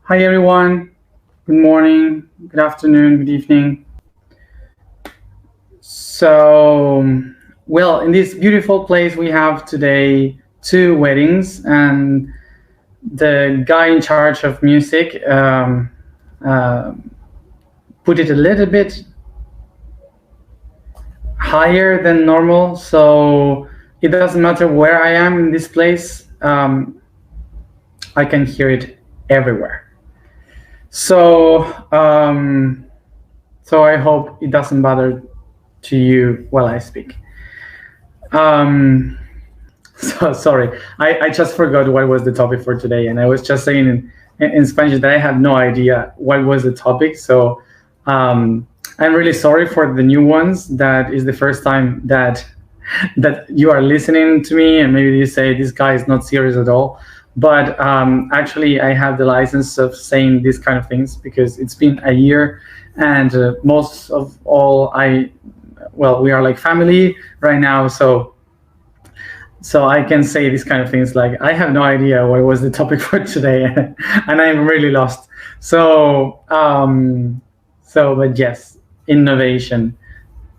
Hi everyone. Good morning, good afternoon, good evening. So, in this beautiful place, we have today two weddings, and the guy in charge of music uh, put it a little bit higher than normal. So, it doesn't matter where I am in this place, I can hear it everywhere. So, so I hope it doesn't bother to you while I speak. Um, so sorry, I just forgot what was the topic for today, and I was just saying in Spanish that I had no idea what was the topic. So I'm really sorry for the new ones. That is the first time that you are listening to me, and maybe you say this guy is not serious at all. But actually, I have the license of saying these kind of things because it's been a year, and most of all, we are like family right now, so I can say these kind of things like I have no idea what was the topic for today, and I'm really lost. But yes, innovation.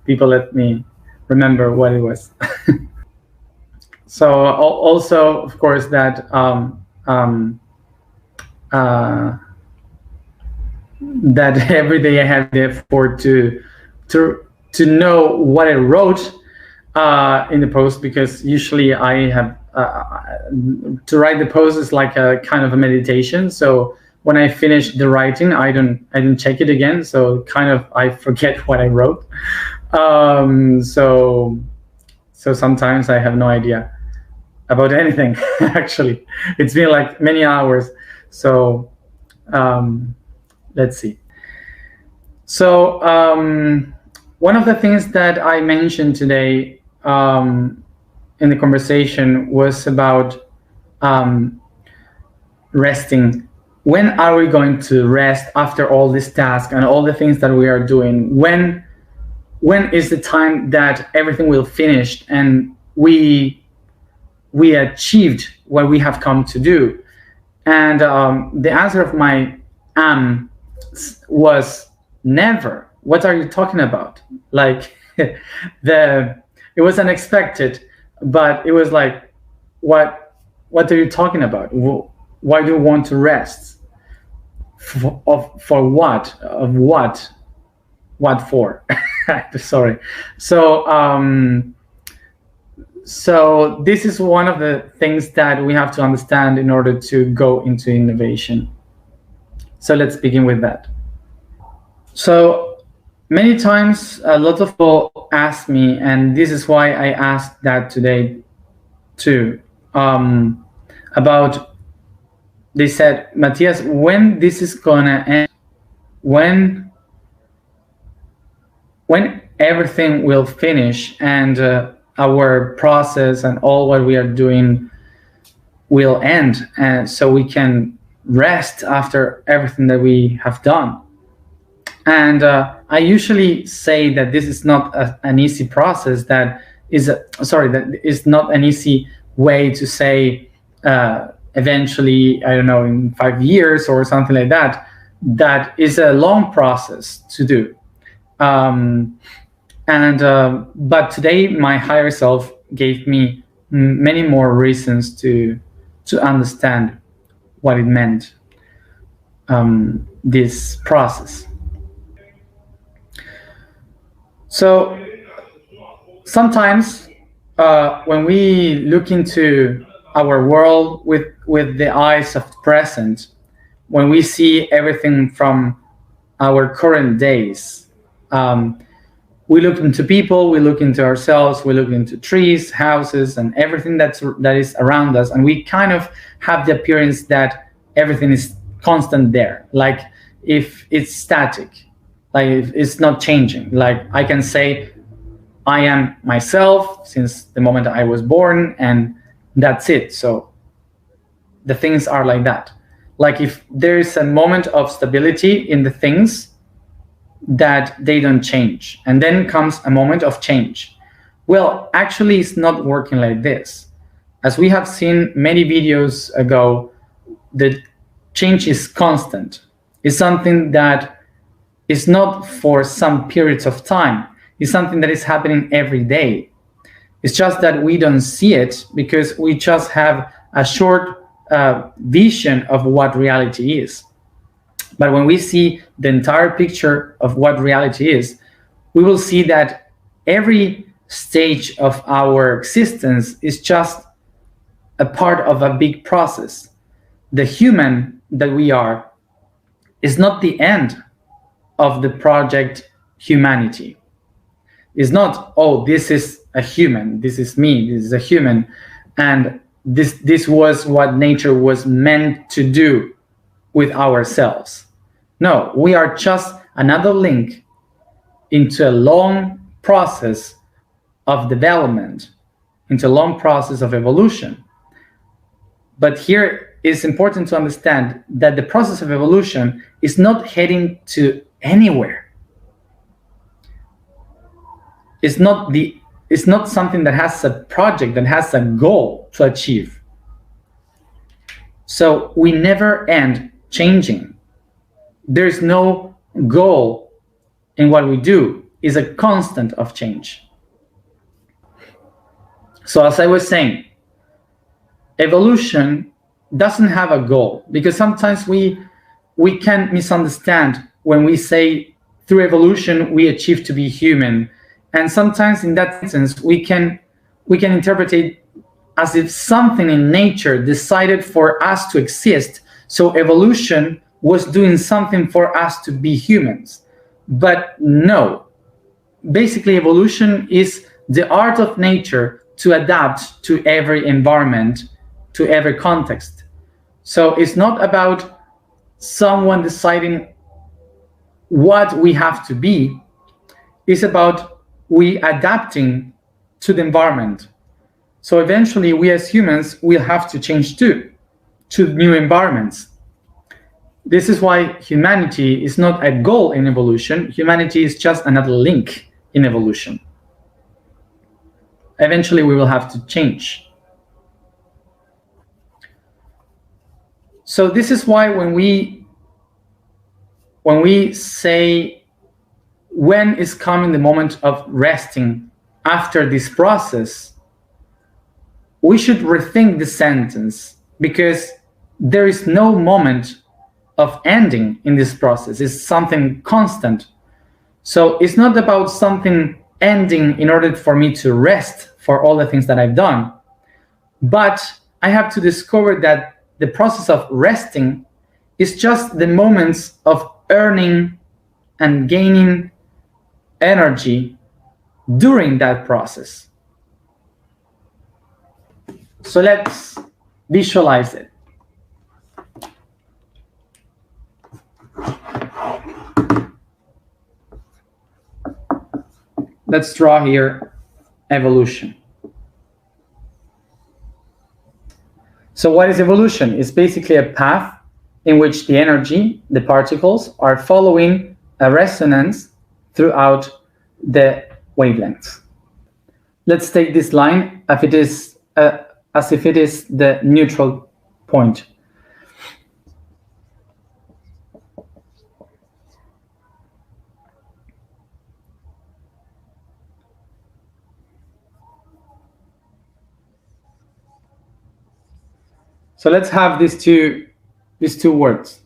People let me remember what it was. So also, of course, uh, that every day I have the effort to know what I wrote in the post, because usually I have to write the post is like a kind of a meditation. So when I finish the writing, I don't check it again. So kind of I forget what I wrote. So sometimes I have no idea about anything. Actually, it's been like many hours. So um, let's see. So one of the things that I mentioned today in the conversation was about um, resting. When are we going to rest after all this task and all the things that we are doing? When is the time that everything will finish and we achieved what we have come to do? And the answer of my was never. What are you talking about? Like the it was unexpected, but it was like, what are you talking about? Why do you want to rest? For what? Of what? What for? Sorry. So so this is one of the things that we have to understand in order to go into innovation. So let's begin with that. So many times, a lot of people ask me, and this is why I asked that today too, about, they said, Matthias, when this is gonna end, when when everything will finish and our process and all what we are doing will end, and so we can rest after everything that we have done. And I usually say that this is not an easy process. That is not an easy way to say eventually, I don't know, in 5 years or something like that. That is a long process to do. But today, my higher self gave me many more reasons to understand what it meant, this process. So sometimes when we look into our world with the eyes of the present, when we see everything from our current days, we look into people, we look into ourselves, we look into trees, houses, and everything that is around us, and we kind of have the appearance that everything is constant there, like if it's static, like if it's not changing. Like I can say I am myself since the moment I was born, and that's it. So the things are like that. Like if there is a moment of stability in the things, that they don't change, and then comes a moment of change. Well, actually, it's not working like this. As we have seen many videos ago, the change is constant. It's something that is not for some periods of time. It's something that is happening every day. It's just that we don't see it because we just have a short vision of what reality is. But when we see the entire picture of what reality is, we will see that every stage of our existence is just a part of a big process. The human that we are is not the end of the project humanity. It's not, oh, this is a human, this is me, this is a human, and this was what nature was meant to do with ourselves. No, we are just another link into a long process of development, into a long process of evolution. But here it's important to understand that the process of evolution is not heading to anywhere. It's not something that has a project, that has a goal to achieve. So we never end changing. There's no goal in what we do. It's a constant of change. So as I was saying, evolution doesn't have a goal, because sometimes we can misunderstand when we say through evolution we achieve to be human, and sometimes in that sense we can interpret it as if something in nature decided for us to exist, so evolution was doing something for us to be humans. But no, basically evolution is the art of nature to adapt to every environment, to every context. So it's not about someone deciding what we have to be. It's about we adapting to the environment. So eventually we as humans will have to change too, to new environments. This is why humanity is not a goal in evolution. Humanity is just another link in evolution. Eventually we will have to change. So this is why when we say when is coming the moment of resting after this process, we should rethink the sentence, because there is no moment of ending in this process. It's something constant. So it's not about something ending in order for me to rest for all the things that I've done, but I have to discover that the process of resting is just the moments of earning and gaining energy during that process. So let's visualize it. Let's draw here evolution. So what is evolution? It's basically a path in which the energy, the particles, are following a resonance throughout the wavelengths. Let's take this line as if it is the neutral point. So let's have these two words.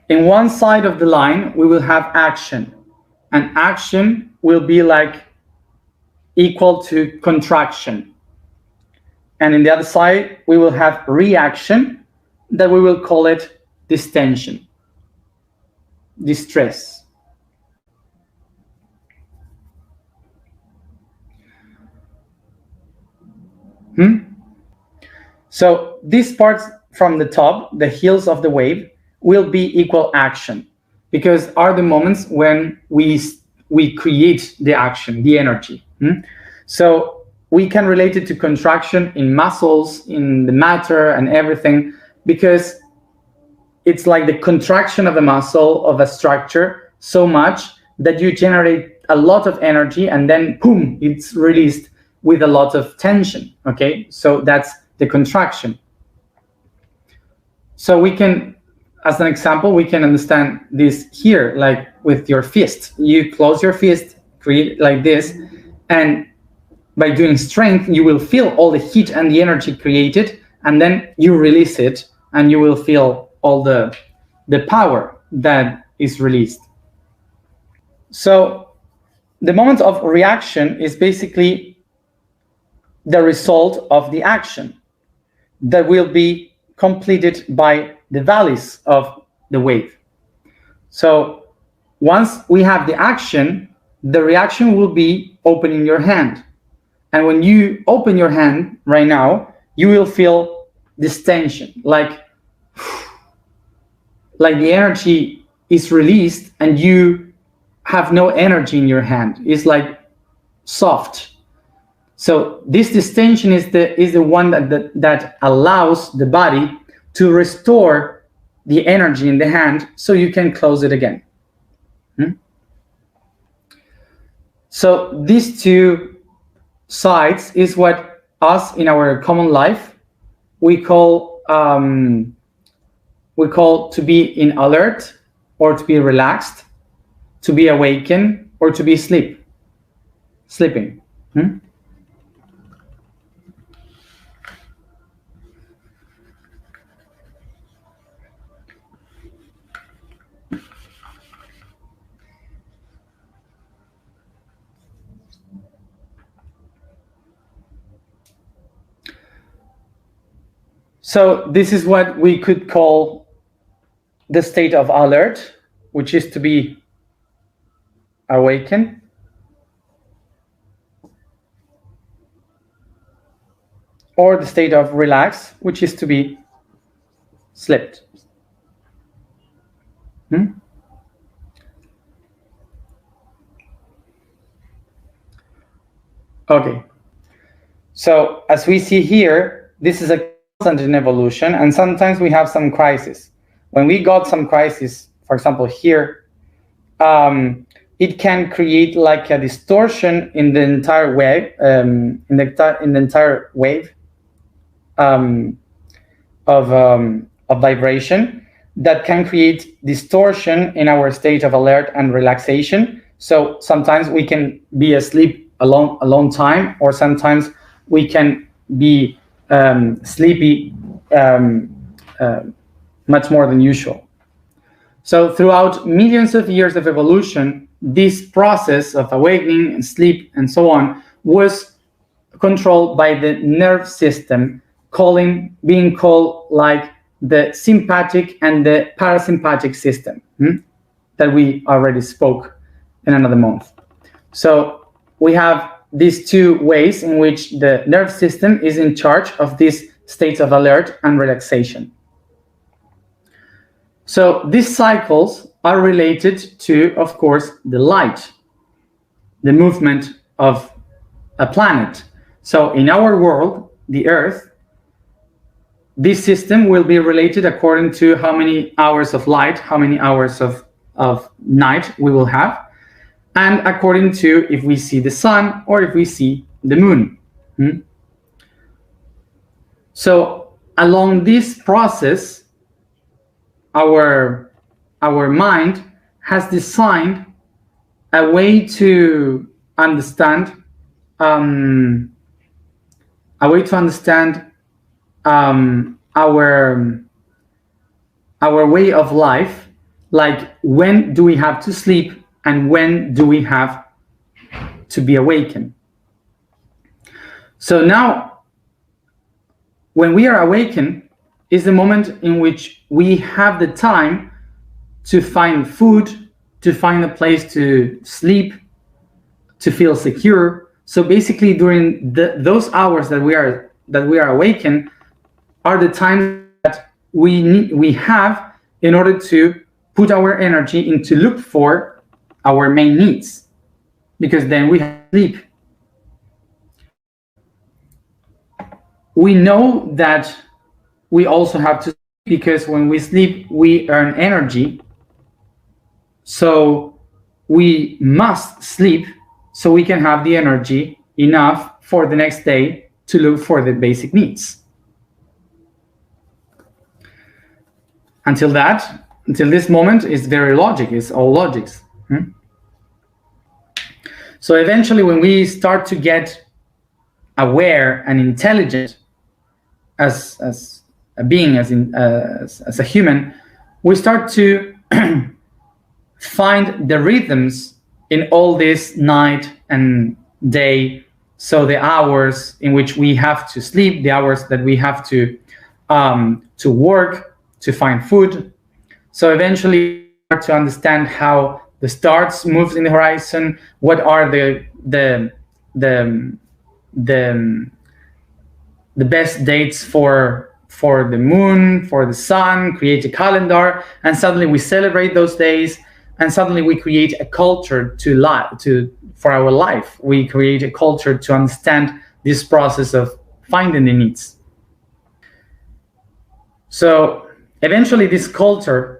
In one side of the line, we will have action, and action will be like equal to contraction. And in the other side, we will have reaction, that we will call it distension, distress. So these parts from the top, the heels of the wave, will be equal action, because are the moments when we create the action, the energy. So we can relate it to contraction in muscles, in the matter and everything, because it's like the contraction of a muscle, of a structure, so much that you generate a lot of energy, and then boom, it's released with a lot of tension. Okay, so that's the contraction. So we can, as an example, we can understand this here, like with your fist. You close your fist, create like this, and by doing strength, you will feel all the heat and the energy created, and then you release it, and you will feel all the power that is released. So the moment of reaction is basically the result of the action that will be completed by the valleys of the wave. So once we have the action, the reaction will be opening your hand. And when you open your hand right now, you will feel this tension, like the energy is released and you have no energy in your hand. It's like soft. So this distension is the one that allows the body to restore the energy in the hand so you can close it again. So these two sides is what us in our common life we call to be in alert or to be relaxed, to be awakened or to be sleeping. So this is what we could call the state of alert, which is to be awakened. Or the state of relax, which is to be slept. Okay. So as we see here, this is a constant in evolution, and sometimes we have some crisis. When we got some crisis, for example, here, it can create like a distortion in the entire wave, in the entire wave of vibration that can create distortion in our state of alert and relaxation. So sometimes we can be asleep a long time, or sometimes we can be sleepy much more than usual. So throughout millions of years of evolution, this process of awakening and sleep and so on was controlled by the nerve system, being called like the sympathetic and the parasympathetic system that we already spoke in another month. So we have these two ways in which the nerve system is in charge of these states of alert and relaxation. So these cycles are related to, of course, the light, the movement of a planet. So in our world, the Earth, this system will be related according to how many hours of light, how many hours of night we will have, and according to if we see the sun or if we see the moon. So along this process, our mind has designed a way to understand our way of life, like when do we have to sleep and when do we have to be awakened. So now, when we are awakened is the moment in which we have the time to find food, to find a place to sleep, to feel secure. So basically, during those hours that we are awakened are the time that we have in order to put our energy into look for our main needs, because then we have sleep. We know that we also have to sleep because when we sleep, we earn energy. So we must sleep so we can have the energy enough for the next day to look for the basic needs. until this moment, it's very logic. It's all logics. So eventually, when we start to get aware and intelligent as a being, as a human, we start to find the rhythms in all this night and day. So the hours in which we have to sleep, the hours that we have to work, to find food. So eventually we start to understand how the stars moves in the horizon, what are the best dates for the moon, for the sun, create a calendar, and suddenly we celebrate those days, and suddenly we create a culture for our life. We create a culture to understand this process of finding the needs. So eventually this culture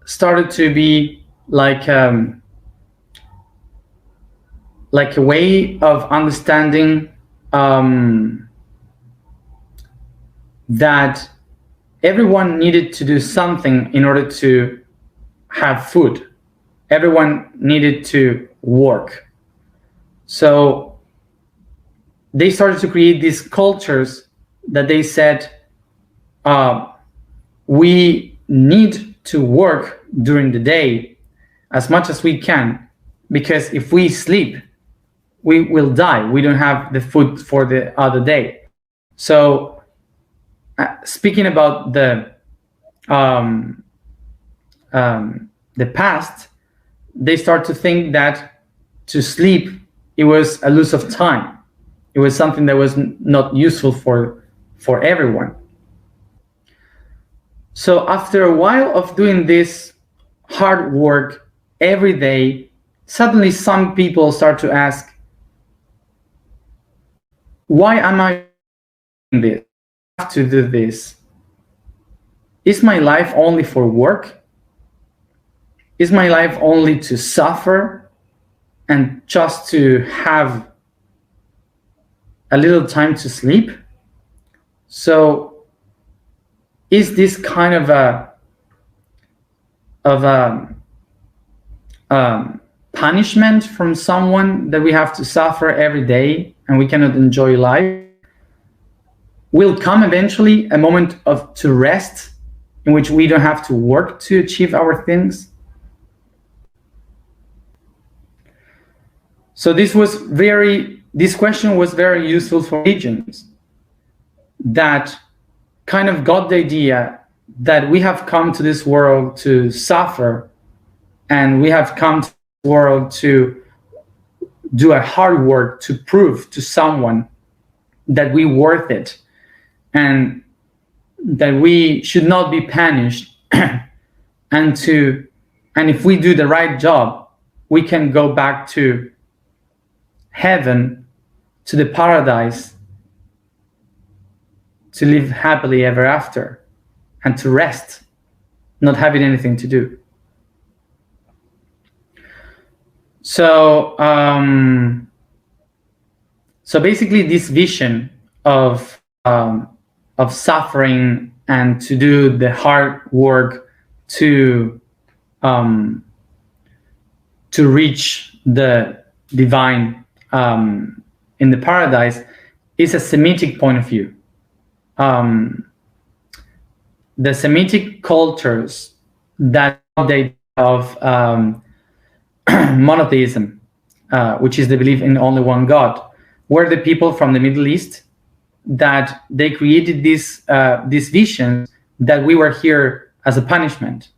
started to be like a way of understanding that everyone needed to do something in order to have food. Everyone needed to work. So they started to create these cultures that they said, we need to work during the day as much as we can, because if we sleep, we will die. We don't have the food for the other day. So speaking about the past, they start to think that to sleep, it was a loss of time. It was something that was not useful for everyone. So after a while of doing this hard work every day, suddenly some people start to ask, why am I doing this? I have to do this. Is my life only for work? Is my life only to suffer and just to have a little time to sleep? So is this kind of punishment from someone that we have to suffer every day and we cannot enjoy life? Will come eventually a moment to rest in which we don't have to work to achieve our things? So this question was very useful for religions that kind of got the idea that we have come to this world to suffer, and we have come to this world to do a hard work to prove to someone that we're worth it, and that we should not be punished, and if we do the right job, we can go back to heaven, to the paradise, to live happily ever after, and to rest, not having anything to do. So basically this vision of suffering and to do the hard work to reach the divine in the paradise is a Semitic point of view. The Semitic cultures that they of monotheism, which is the belief in only one God, were the people from the Middle East that they created this vision that we were here as a punishment.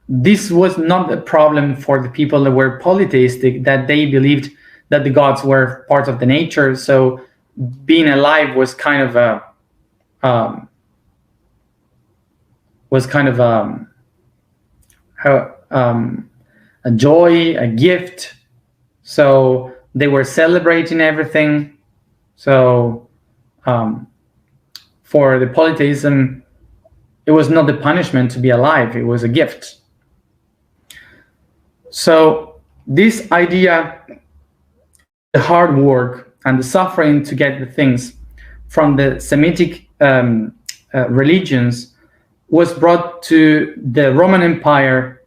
This was not a problem for the people that were polytheistic, that they believed that the gods were part of the nature. So being alive was kind of a joy, a gift. So they were celebrating everything. So for the polytheism, it was not the punishment to be alive, it was a gift. So this idea the hard work and the suffering to get the things from the Semitic religions was brought to the Roman Empire,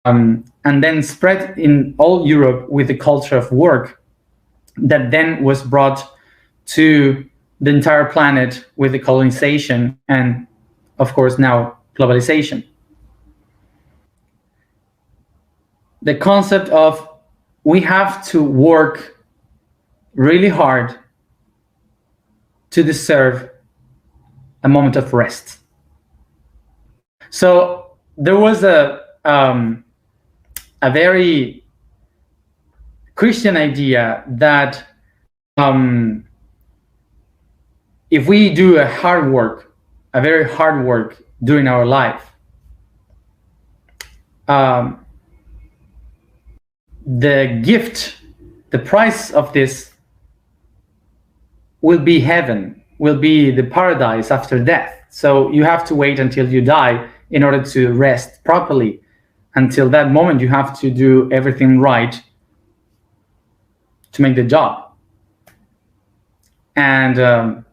and then spread in all Europe with the culture of work that then was brought to the entire planet with the colonization and, of course, now globalization. The concept of we have to work really hard to deserve a moment of rest. So there was a very Christian idea that if we do a very hard work during our life, the gift, the price of this will be heaven, will be the paradise after death. So you have to wait until you die in order to rest properly. Until that moment, you have to do everything right to make the job. And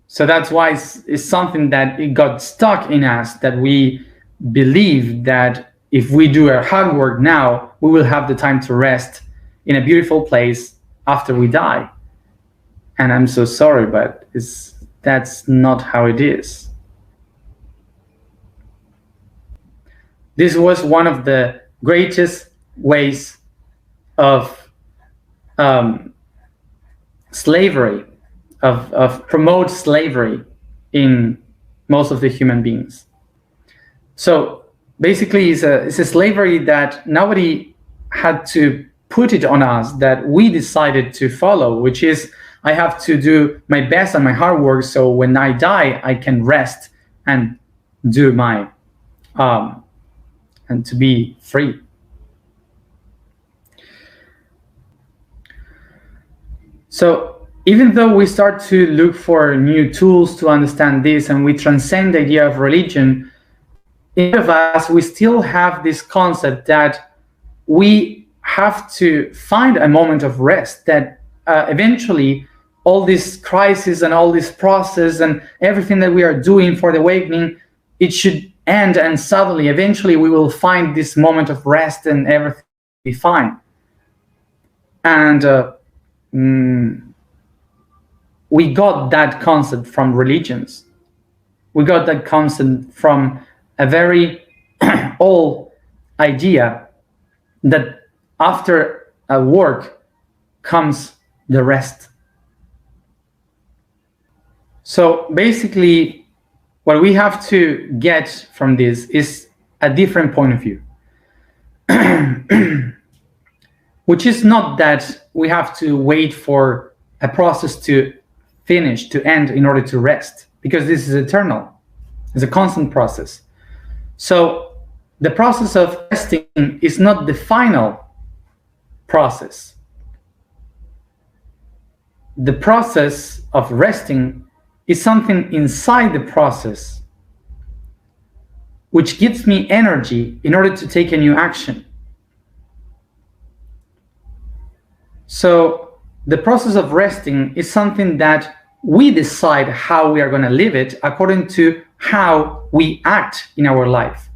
so that's why it's something that it got stuck in us, that we believe that if we do our hard work now, we will have the time to rest in a beautiful place after we die. And I'm so sorry, but that's not how it is. This was one of the greatest ways of slavery, of promote slavery in most of the human beings. So basically, it's a slavery that nobody had to put it on us, that we decided to follow, which is I have to do my best and my hard work, so when I die, I can rest and do my and to be free. So even though we start to look for new tools to understand this, and we transcend the idea of religion, in of us, we still have this concept that we have to find a moment of rest, that eventually all this crisis and all this process and everything that we are doing for the awakening, it should end, and suddenly, eventually, we will find this moment of rest and everything will be fine. And we got that concept from religions. We got that concept from a very old idea that after a work comes the rest. So basically, what we have to get from this is a different point of view, which is not that we have to wait for a process to finish, to end in order to rest, because this is eternal. It's a constant process. So the process of resting is not the final process. The process of resting is something inside the process which gives me energy in order to take a new action. So the process of resting is something that we decide how we are going to live it according to how we act in our life,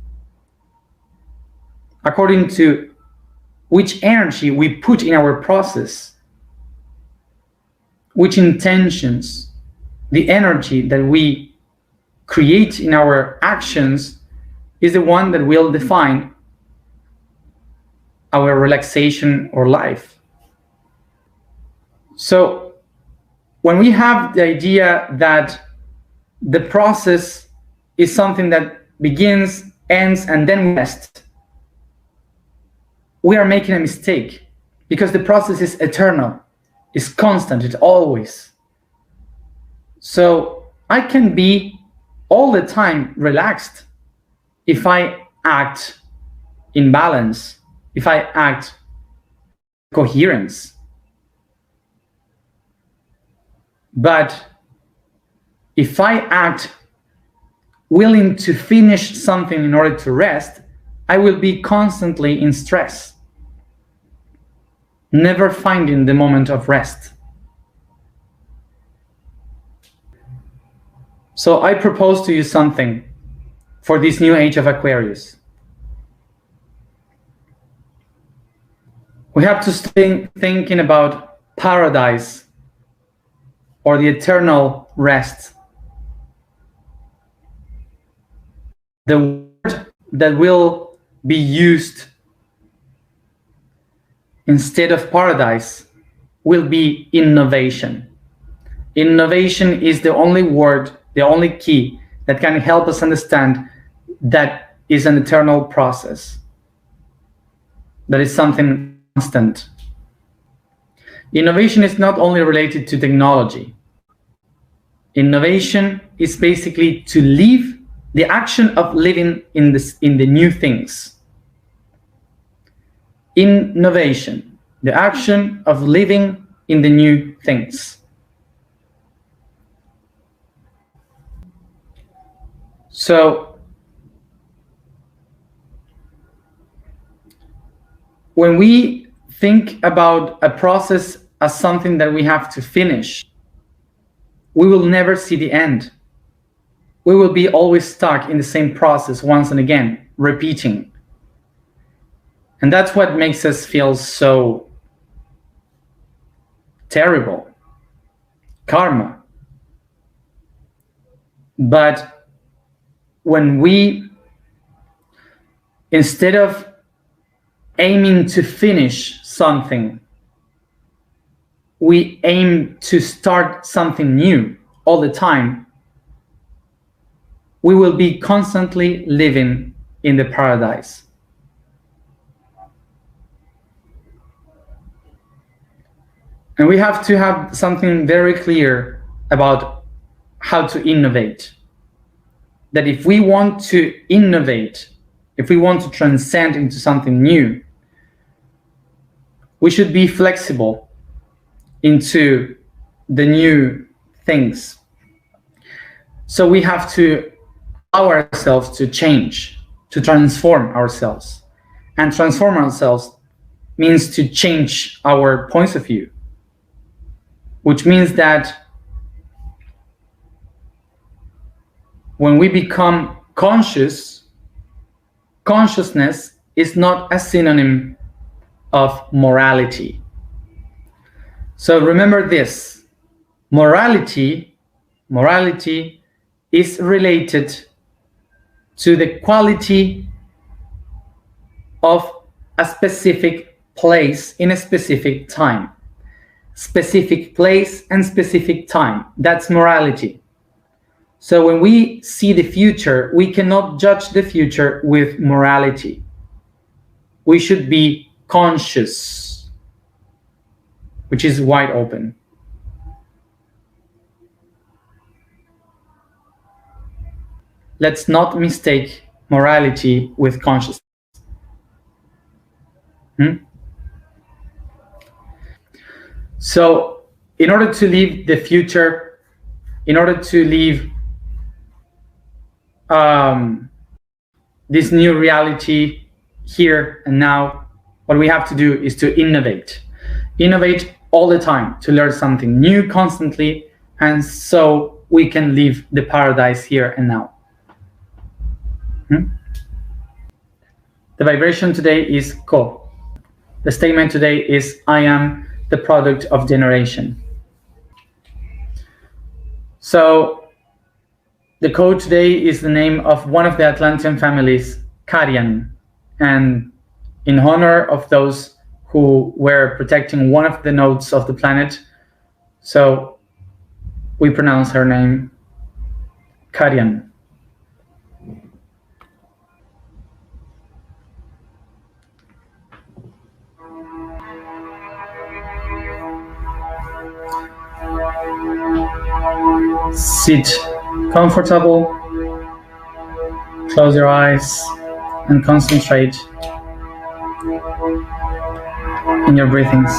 according to which energy we put in our process, which intentions, the energy that we create in our actions is the one that will define our relaxation or life. So when we have the idea that the process is something that begins, ends, and then rests, we are making a mistake, because the process is eternal, it's constant, it's always. So I can be all the time relaxed if I act in balance, if I act coherence. But if I act willing to finish something in order to rest, I will be constantly in stress. never finding the moment of rest. So I propose to you something for this new age of Aquarius. We have to stay thinking about paradise or the eternal rest. The word that will be used instead of paradise will be innovation. Innovation is the only word, the only key that can help us understand that is an eternal process. That is something constant. Innovation is not only related to technology. Innovation is basically to live the action of living in the new things. Innovation, the action of living in the new things. So when we think about a process as something that we have to finish, we will never see the end. We will be always stuck in the same process once and again, repeating. And that's what makes us feel so terrible. Karma. But when we, instead of aiming to finish something, we aim to start something new all the time, we will be constantly living in the paradise. And we have to have something very clear about how to innovate. That if we want to innovate, if we want to transcend into something new, we should be flexible into the new things. So we have to allow ourselves to change, to transform ourselves. And transform ourselves means to change our points of view, which means that when we become conscious, consciousness is not a synonym of morality. So remember this, morality is related to the quality of a specific place in a specific time. Specific place and specific time, that's morality. So when we see the future, we cannot judge the future with morality. We should be conscious, which is wide open. Let's not mistake morality with consciousness. So in order to live the future, in order to live this new reality here and now, what we have to do is to innovate. Innovate all the time, to learn something new constantly, and so we can live the paradise here and now. The vibration today is Ko. The statement today is, I am the product of generation. So the code today is the name of one of the Atlantean families, Karian, and in honor of those who were protecting one of the nodes of the planet, so we pronounce her name Karian. Sit comfortable, close your eyes, and concentrate in your breathings.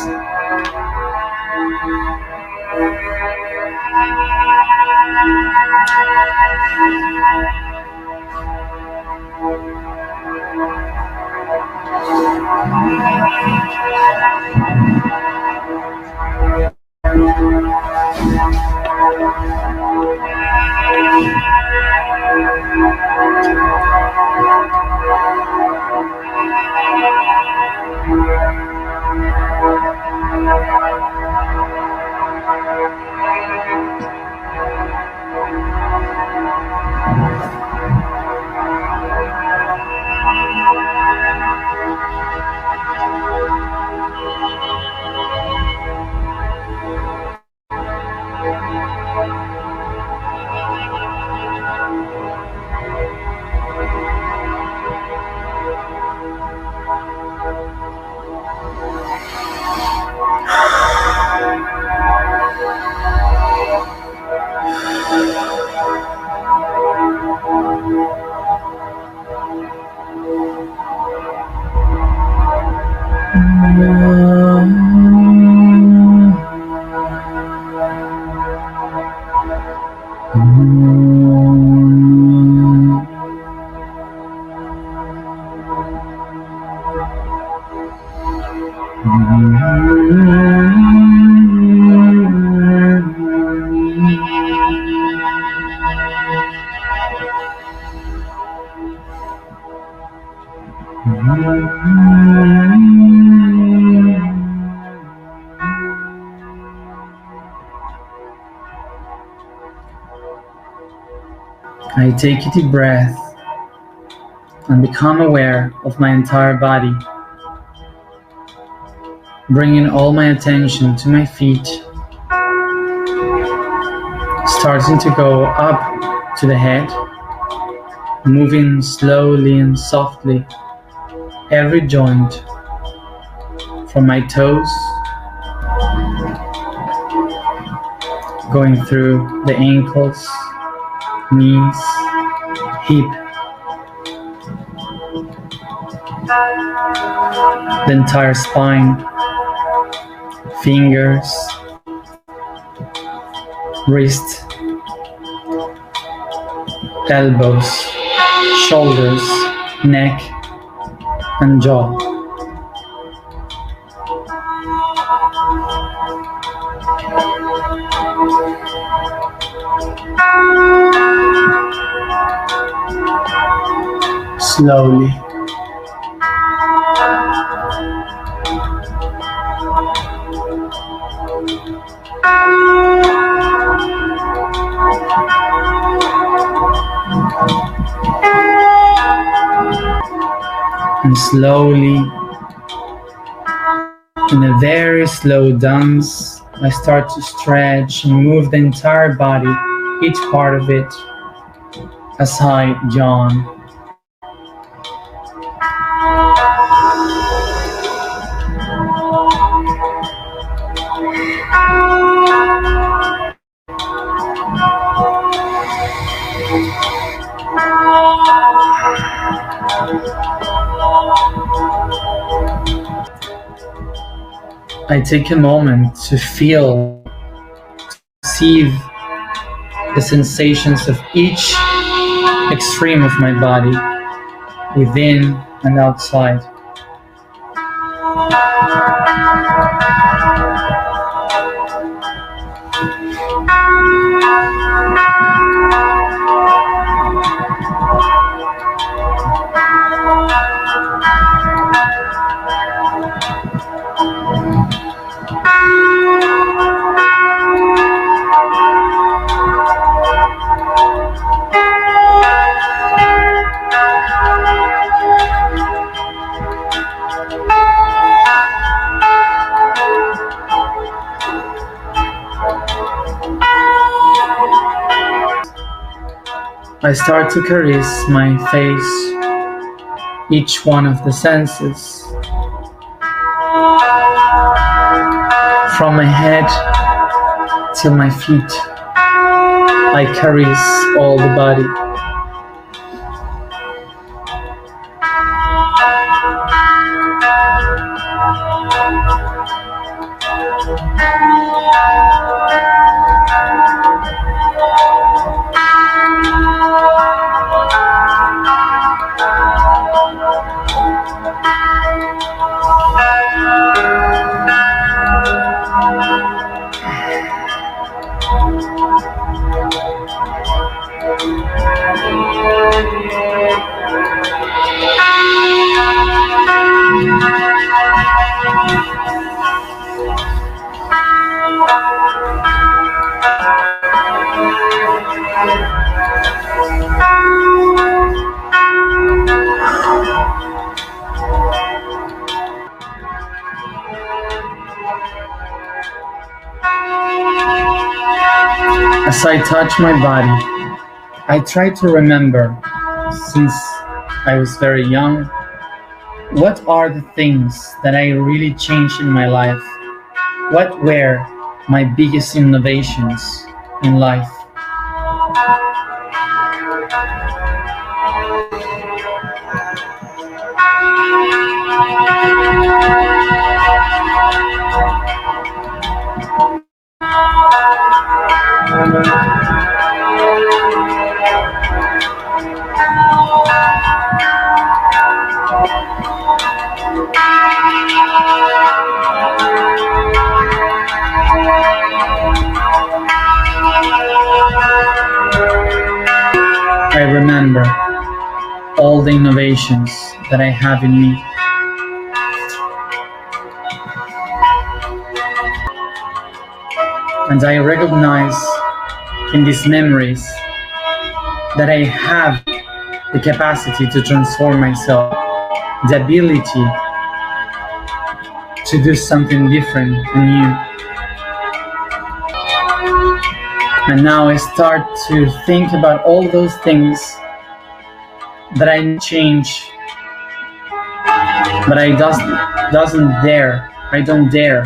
I take a deep breath and become aware of my entire body, bringing all my attention to my feet, starting to go up to the head, moving slowly and softly every joint from my toes, going through the ankles, knees, hip, the entire spine, fingers, wrists, elbows, shoulders, neck, and jaw. Slowly. And slowly, in a very slow dance, I start to stretch and move the entire body, each part of it, as I yawn. I take a moment to feel, perceive the sensations of each extreme of my body, within and outside. I start to caress my face, each one of the senses, from my head till my feet. I caress all the body. As I touch my body, I try to remember, since I was very young, what are the things that I really changed in my life? What were my biggest innovations in life? all the innovations that I have in me. And I recognize in these memories that I have the capacity to transform myself, the ability to do something different and new. And now I start to think about all those things that I change, but I don't dare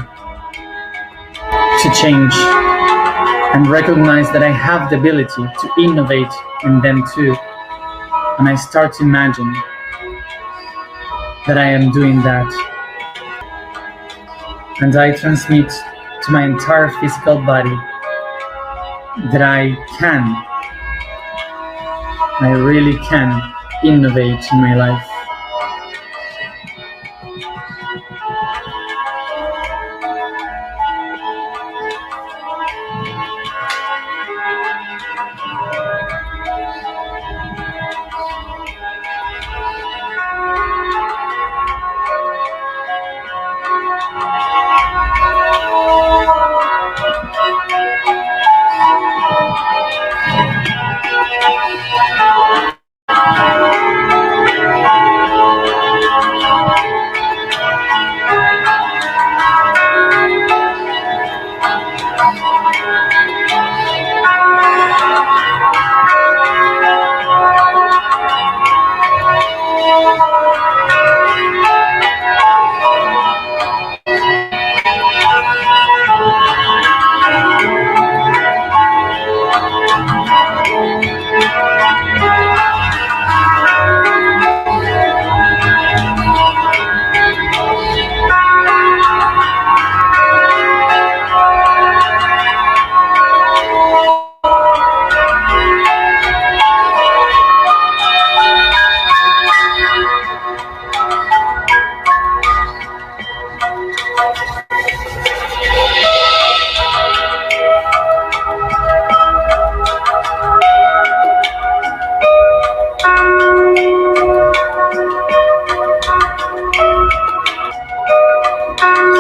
to change, and recognize that I have the ability to innovate in them too. And I start to imagine that I am doing that. And I transmit to my entire physical body that I really can innovate in my life.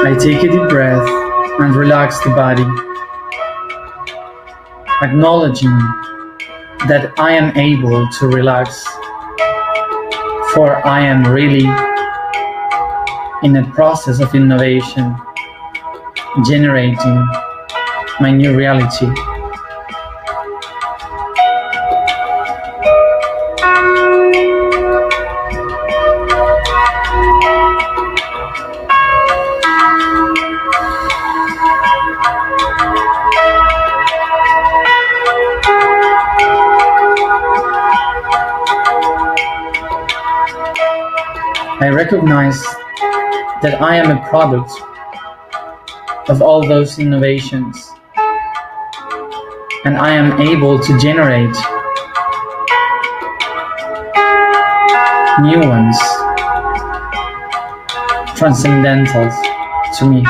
I take a deep breath and relax the body, acknowledging that I am able to relax, for I am really in a process of innovation, generating my new reality. I recognize that I am a product of all those innovations, and I am able to generate new ones, transcendental to me.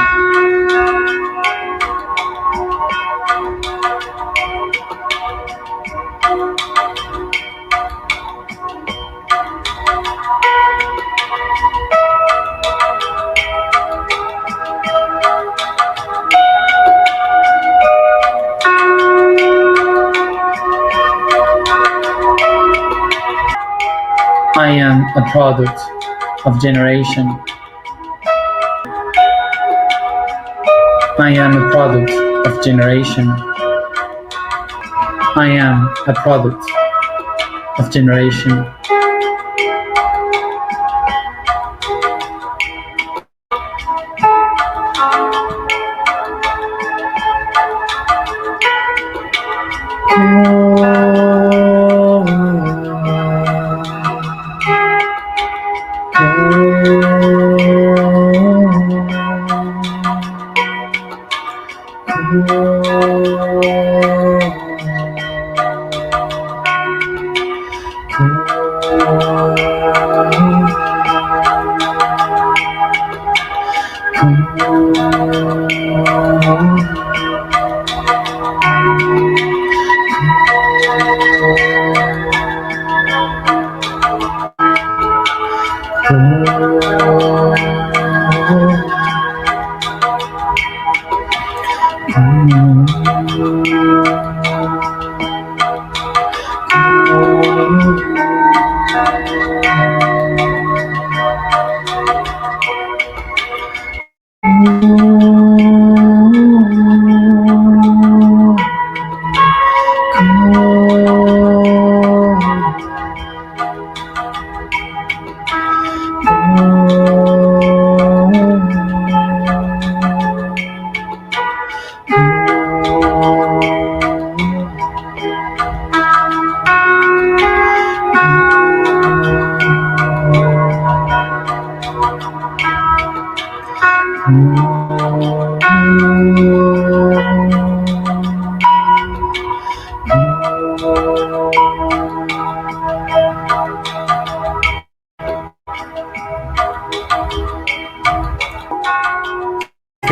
I am a product of generation. I am a product of generation. I am a product of generation.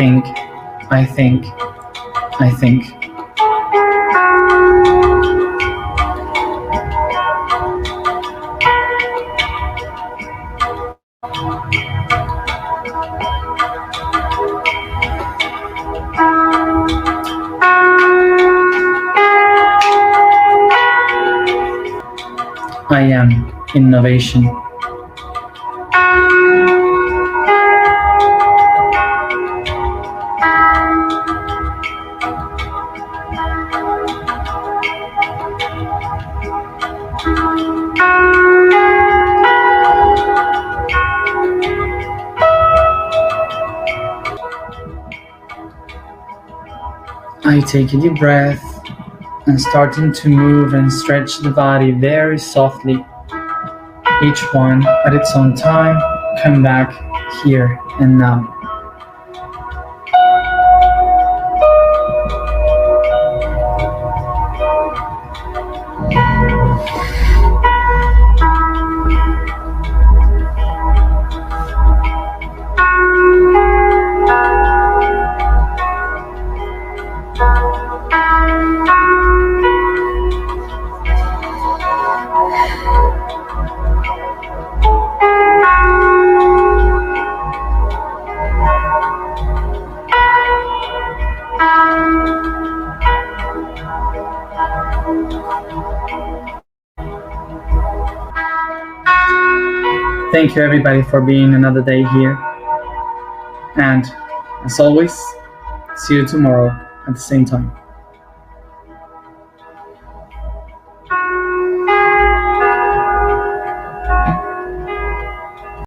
think, I think, I think. I am innovation. I take a deep breath and starting to move and stretch the body very softly. Each one at its own time. Come back here and now. Thank you everybody for being another day here. And as always, see you tomorrow at the same time.